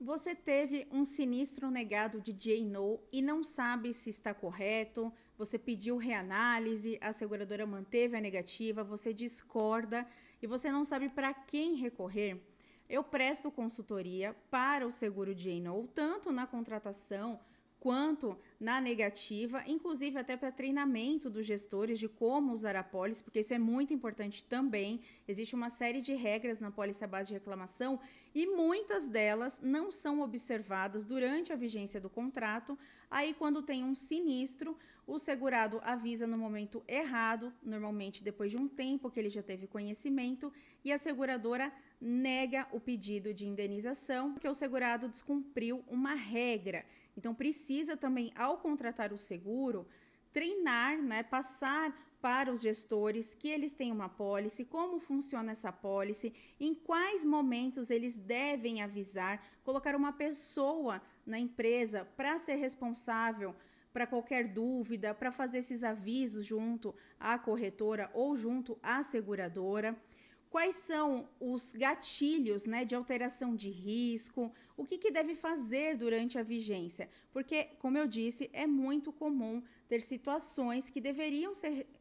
Você teve um sinistro negado de J&O e não sabe se está correto, você pediu reanálise, a seguradora manteve a negativa, você discorda e você não sabe para quem recorrer. Eu presto consultoria para o seguro J&O, tanto na contratação quanto na negativa, inclusive até para treinamento dos gestores de como usar a pólice, porque isso é muito importante também. Existe uma série de regras na pólice à base de reclamação e muitas delas não são observadas durante a vigência do contrato. Aí, quando tem um sinistro, o segurado avisa no momento errado, normalmente depois de um tempo que ele já teve conhecimento, e a seguradora nega o pedido de indenização, porque o segurado descumpriu uma regra. Então, precisa também, ao contratar o seguro, treinar, passar para os gestores que eles têm uma pólice, como funciona essa pólice, em quais momentos eles devem avisar, colocar uma pessoa na empresa para ser responsável para qualquer dúvida, para fazer esses avisos junto à corretora ou junto à seguradora. Quais são os gatilhos, de alteração de risco? O que deve fazer durante a vigência? Porque, como eu disse, é muito comum ter situações que deveriam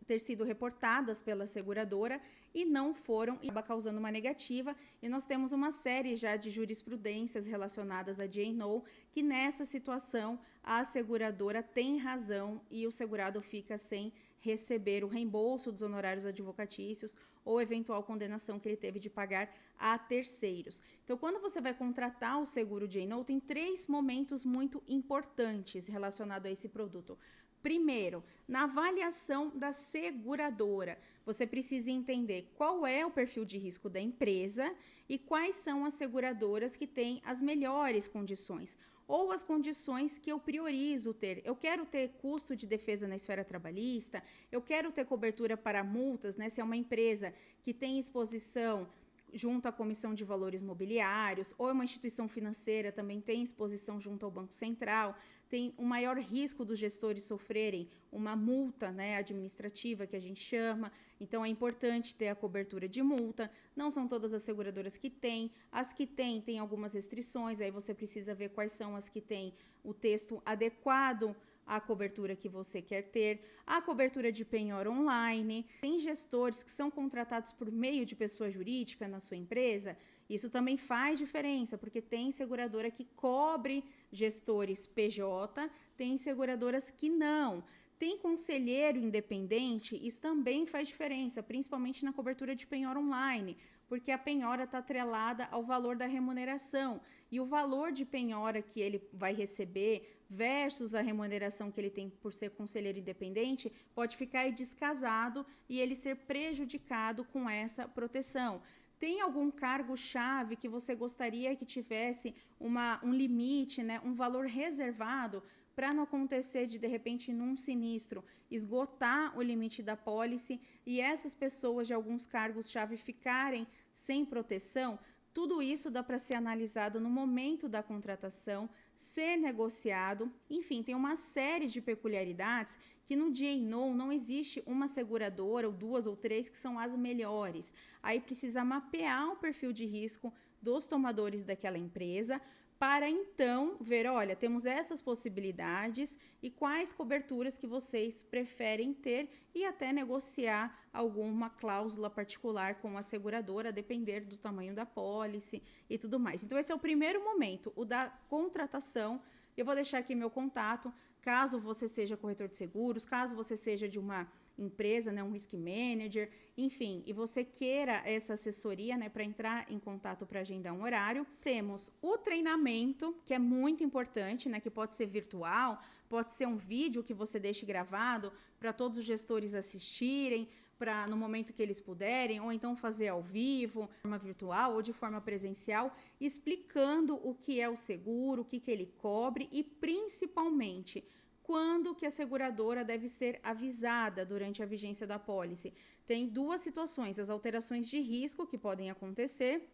ter sido reportadas pela seguradora e não foram, e acaba causando uma negativa. E nós temos uma série já de jurisprudências relacionadas a J&O, que nessa situação a seguradora tem razão e o segurado fica sem receber o reembolso dos honorários advocatícios ou eventual condenação que ele teve de pagar a terceiros. Então, quando você vai contratar o seguro J&O, tem 3 momentos muito importantes relacionados a esse produto. Primeiro, na avaliação da seguradora, você precisa entender qual é o perfil de risco da empresa e quais são as seguradoras que têm as melhores condições ou as condições que eu priorizo ter. Eu quero ter custo de defesa na esfera trabalhista, eu quero ter cobertura para multas, se é uma empresa que tem exposição junto à Comissão de Valores Mobiliários, ou uma instituição financeira também tem exposição junto ao Banco Central, tem um maior risco dos gestores sofrerem uma multa, administrativa, que a gente chama. Então, é importante ter a cobertura de multa. Não são todas as seguradoras que têm. As que têm algumas restrições, aí você precisa ver quais são as que têm o texto adequado à cobertura que você quer ter, a cobertura de penhora online. Tem gestores que são contratados por meio de pessoa jurídica na sua empresa, isso também faz diferença, porque tem seguradora que cobre gestores PJ, tem seguradoras que não. Tem conselheiro independente, isso também faz diferença, principalmente na cobertura de penhora online, porque a penhora está atrelada ao valor da remuneração, e o valor de penhora que ele vai receber versus a remuneração que ele tem por ser conselheiro independente pode ficar aí descasado e ele ser prejudicado com essa proteção. Tem algum cargo-chave que você gostaria que tivesse um limite, um valor reservado, para não acontecer de repente, num sinistro, esgotar o limite da pólice e essas pessoas de alguns cargos-chave ficarem sem proteção? Tudo isso dá para ser analisado no momento da contratação, ser negociado. Enfim, tem uma série de peculiaridades que no J&O não existe uma seguradora, ou 2 ou 3, que são as melhores. Aí precisa mapear o perfil de risco dos tomadores daquela empresa, para então ver, olha, temos essas possibilidades e quais coberturas que vocês preferem ter e até negociar alguma cláusula particular com a seguradora, a depender do tamanho da pólice e tudo mais. Então, esse é o primeiro momento, o da contratação. Eu vou deixar aqui meu contato, caso você seja corretor de seguros, caso você seja de uma empresa, um risk manager, enfim, e você queira essa assessoria, para entrar em contato para agendar um horário. Temos o treinamento, que é muito importante, que pode ser virtual, pode ser um vídeo que você deixe gravado para todos os gestores assistirem, para no momento que eles puderem, ou então fazer ao vivo, de forma virtual ou de forma presencial, explicando o que é o seguro, o que ele cobre e principalmente quando que a seguradora deve ser avisada durante a vigência da pólice. Tem 2 situações, as alterações de risco que podem acontecer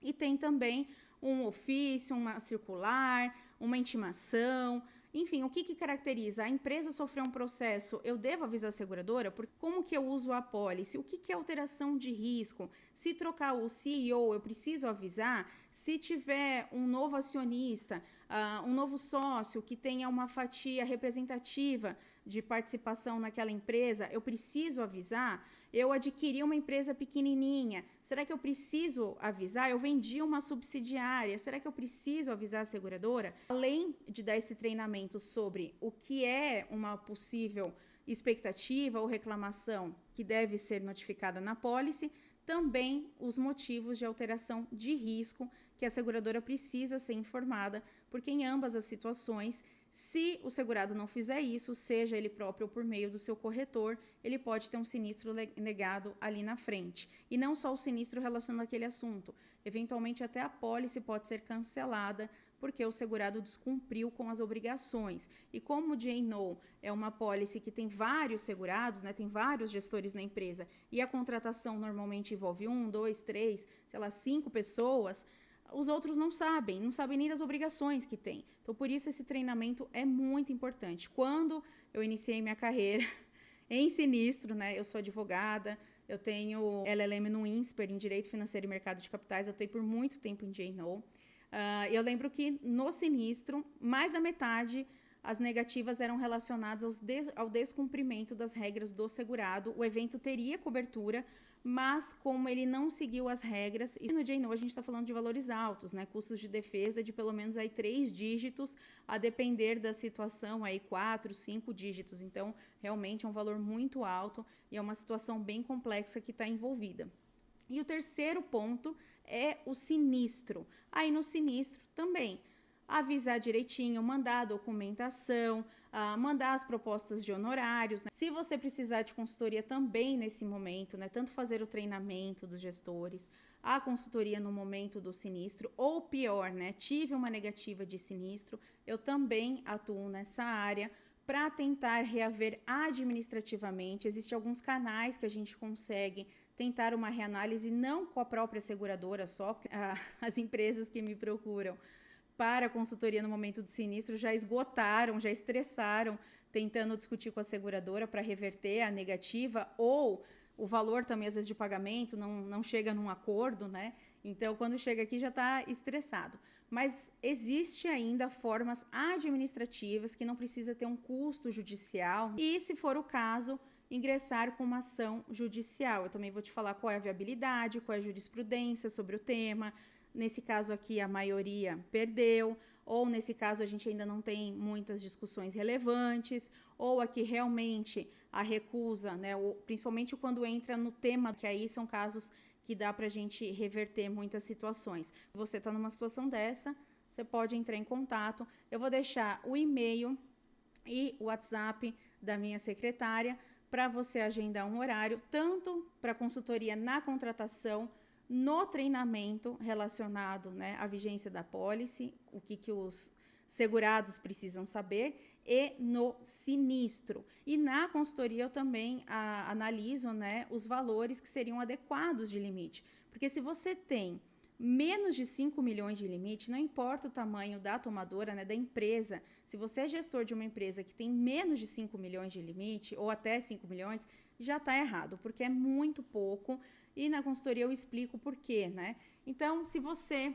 e tem também um ofício, uma circular, uma intimação. Enfim, o que caracteriza? A empresa sofreu um processo, eu devo avisar a seguradora? Como que eu uso a apólice? O que é alteração de risco? Se trocar o CEO, eu preciso avisar? Se tiver um novo acionista, um novo sócio que tenha uma fatia representativa de participação naquela empresa, eu preciso avisar? Eu adquiri uma empresa pequenininha, será que eu preciso avisar? Eu vendi uma subsidiária, será que eu preciso avisar a seguradora? Além de dar esse treinamento sobre o que é uma possível expectativa ou reclamação que deve ser notificada na apólice, também os motivos de alteração de risco que a seguradora precisa ser informada, porque em ambas as situações, se o segurado não fizer isso, seja ele próprio ou por meio do seu corretor, ele pode ter um sinistro negado ali na frente. E não só o sinistro relacionado àquele assunto. Eventualmente, até a apólice pode ser cancelada porque o segurado descumpriu com as obrigações. E como o J&O é uma apólice que tem vários segurados, né, tem vários gestores na empresa, e a contratação normalmente envolve 1, 2, 3, 5 pessoas, os outros não sabem nem das obrigações que tem. Então, por isso, esse treinamento é muito importante. Quando eu iniciei minha carreira em sinistro, né, eu sou advogada, eu tenho LLM no INSPER, em Direito Financeiro e Mercado de Capitais, eu atuei por muito tempo em J&O. Eu lembro que no sinistro, mais da metade as negativas eram relacionadas ao descumprimento das regras do segurado. O evento teria cobertura, mas como ele não seguiu as regras, e no J&O a gente está falando de valores altos, né? Custos de defesa de pelo menos aí 3 dígitos, a depender da situação, aí 4, 5 dígitos. Então, realmente é um valor muito alto e é uma situação bem complexa que está envolvida. E o terceiro ponto é o sinistro. Aí no sinistro também, avisar direitinho, mandar a documentação, mandar as propostas de honorários, né? Se você precisar de consultoria também nesse momento, né? Tanto fazer o treinamento dos gestores, a consultoria no momento do sinistro, ou pior, né? Tive uma negativa de sinistro, eu também atuo nessa área para tentar reaver administrativamente. Existem alguns canais que a gente consegue tentar uma reanálise, não com a própria seguradora só, porque as empresas que me procuram para a consultoria no momento do sinistro já esgotaram, já estressaram, tentando discutir com a seguradora para reverter a negativa, ou o valor também, às vezes, de pagamento não chega num acordo, né? Então, quando chega aqui, já está estressado. Mas existe ainda formas administrativas que não precisa ter um custo judicial e, se for o caso, ingressar com uma ação judicial. Eu também vou te falar qual é a viabilidade, qual é a jurisprudência sobre o tema. Nesse caso aqui, a maioria perdeu, ou nesse caso a gente ainda não tem muitas discussões relevantes, ou aqui realmente a recusa, né, principalmente quando entra no tema, que aí são casos que dá para a gente reverter muitas situações. Se você está numa situação dessa, você pode entrar em contato. Eu vou deixar o e-mail e o WhatsApp da minha secretária para você agendar um horário, tanto para consultoria na contratação, no treinamento relacionado, né, à vigência da apólice, o que os segurados precisam saber, e no sinistro. E na consultoria eu também analiso, né, os valores que seriam adequados de limite. Porque se você tem menos de 5 milhões de limite, não importa o tamanho da tomadora, né, da empresa, se você é gestor de uma empresa que tem menos de 5 milhões de limite, ou até 5 milhões, já está errado, porque é muito pouco. E na consultoria eu explico por quê, né? Então, se você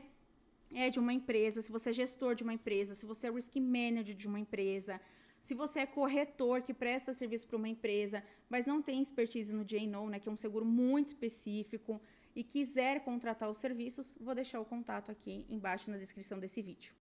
é de uma empresa, se você é gestor de uma empresa, se você é risk manager de uma empresa, se você é corretor que presta serviço para uma empresa, mas não tem expertise no J&O, né, que é um seguro muito específico, e quiser contratar os serviços, vou deixar o contato aqui embaixo na descrição desse vídeo.